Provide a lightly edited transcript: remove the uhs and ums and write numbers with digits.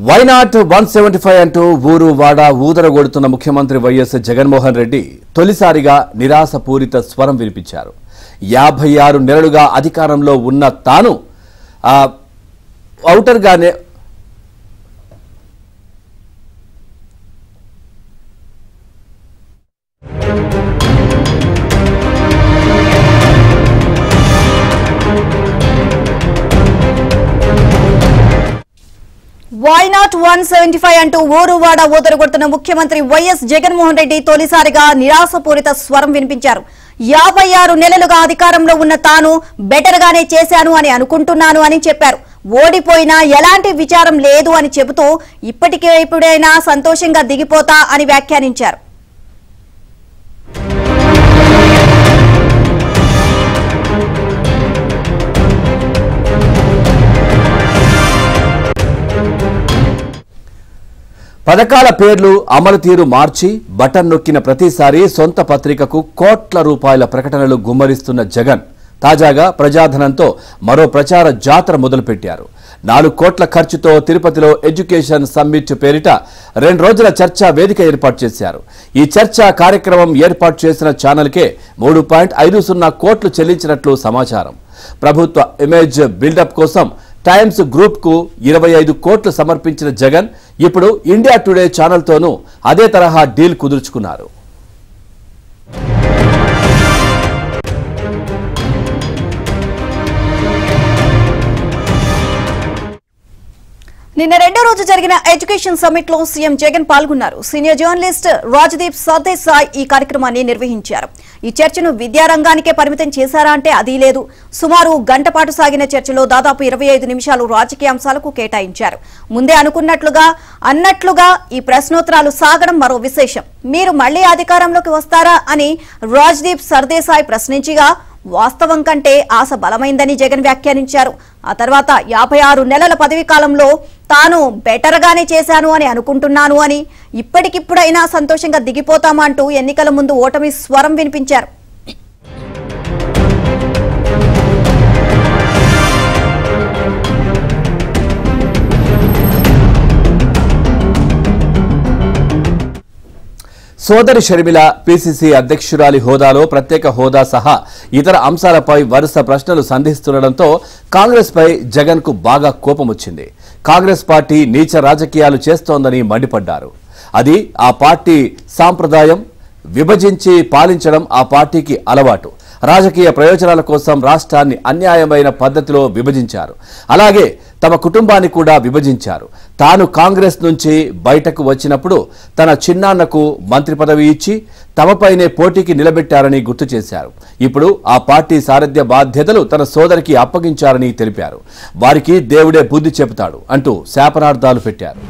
Why not 175 అంటూ ఊరు వాడ ఊదరగొడుతున్న ముఖ్యమంత్రి వైఎస్ జగన్మోహన్ రెడ్డి తొలిసారిగా నిరాశపూరిత స్వరం వినిపించారు. 56 నెలలుగా అధికారంలో ఉన్న తాను ఔటర్గానే వై నాట్ 175 అంటూ ఊరువాడ ఊదరగొడుతున్న ముఖ్యమంత్రి వైఎస్ జగన్మోహన్ రెడ్డి తొలిసారిగా నిరాశపూరిత స్వరం వినిపించారు. 56 నెలలుగా అధికారంలో ఉన్న తాను బెటర్ గానే చేశాను అని అనుకుంటున్నాను అని చెప్పారు. ఓడిపోయినా ఎలాంటి విచారం లేదు అని చెబుతూ ఇప్పటికైనా సంతోషంగా దిగిపోతా అని వ్యాఖ్యానించారు. పథకాల పేర్లు అమలు తీరు మార్చి బటన్ నొక్కిన ప్రతిసారి సొంత పత్రికకు కోట్ల రూపాయల ప్రకటనలు గుమ్మరిస్తున్న జగన్ తాజాగా ప్రజాధనంతో మరో ప్రచార జాతర మొదలుపెట్టారు. 4 కోట్ల ఖర్చుతో తిరుపతిలో ఎడ్యుకేషన్ సమ్మిట్ పేరిట 2 రోజుల చర్చా వేదిక ఏర్పాటు చేశారు. ఈ చర్చా కార్యక్రమం ఏర్పాటు చేసిన ఛానల్కే 3.50 కోట్లు చెల్లించినట్లు సమాచారం. ప్రభుత్వ ఇమేజ్ బిల్డప్ కోసం టైమ్స్ గ్రూప్ కు 25 కోట్లు సమర్పించిన జగన్ ఇప్పుడు ఇండియా టుడే ఛానల్తోనూ అదే తరహా డీల్ కుదుర్చుకున్నారు. నిన్న 2వ రోజు జరిగిన ఎడ్యుకేషన్ సమ్మిట్ లో సీఎం జగన్ పాల్గొన్నారు. సీనియర్ జర్నలిస్ట్ రాజదీప్ సర్దేశాయ్ ఈ కార్యక్రమాన్ని నిర్వహించారు. ఈ చర్చను విద్యారంగానికే పరిమితం చేశారా అంటే అది లేదు. సుమారు గంట పాటు సాగిన చర్చలో దాదాపు 25 నిమిషాలు రాజకీయ అంశాలకు కేటాయించారు. ముందే అన్నట్లుగా ఈ ప్రశ్నోత్తరాలు సాగడం మరో విశేషం. మీరు మళ్లీ అధికారంలోకి వస్తారా అని రాజదీప్ సర్దేశాయ్ ప్రశ్నించగా వాస్తవం కంటే ఆశ బలమైందని జగన్ వ్యాఖ్యానించారు. ఆ తర్వాత 56 నెలల పదవీ కాలంలో తాను బెటర్ గానే చేశాను అని అనుకుంటున్నాను అని, ఇప్పటికిప్పుడైనా సంతోషంగా దిగిపోతామా అంటూ ఎన్నికల ముందు ఓటమి స్వరం వినిపించారు. సోదరి షర్మిల పీసీసీ అధ్యక్షురాలి హోదాలో ప్రత్యేక హోదా సహా ఇతర అంశాలపై వరుస ప్రశ్నలు సంధిస్తుండటంతో కాంగ్రెస్ పై జగన్ కు బాగా కోపం వచ్చింది. కాంగ్రెస్ పార్టీ నీచ రాజకీయాలు చేస్తోందని మండిపడ్డారు. అది ఆ పార్టీ సాంప్రదాయం, విభజించి పాలించడం ఆ పార్టీకి అలవాటు. రాజకీయ ప్రయోజనాల కోసం రాష్ట్రాన్ని అన్యాయమైన పద్ధతిలో విభజించారు. అలాగే తమ కుటుంబాన్ని కూడా విభజించారు. తాను కాంగ్రెస్ నుంచి బయటకు వచ్చినప్పుడు తన చిన్నాన్నకు మంత్రి పదవి ఇచ్చి తమపైనే పోటీకి నిలబెట్టారని గుర్తు చేశారు. ఇప్పుడు ఆ పార్టీ సారథ్య బాధ్యతలు తన సోదరికి అప్పగించారని తెలిపారు. వారికి దేవుడే బుద్ధి చెబుతాడు అంటూ శాపనార్థాలు పెట్టారు.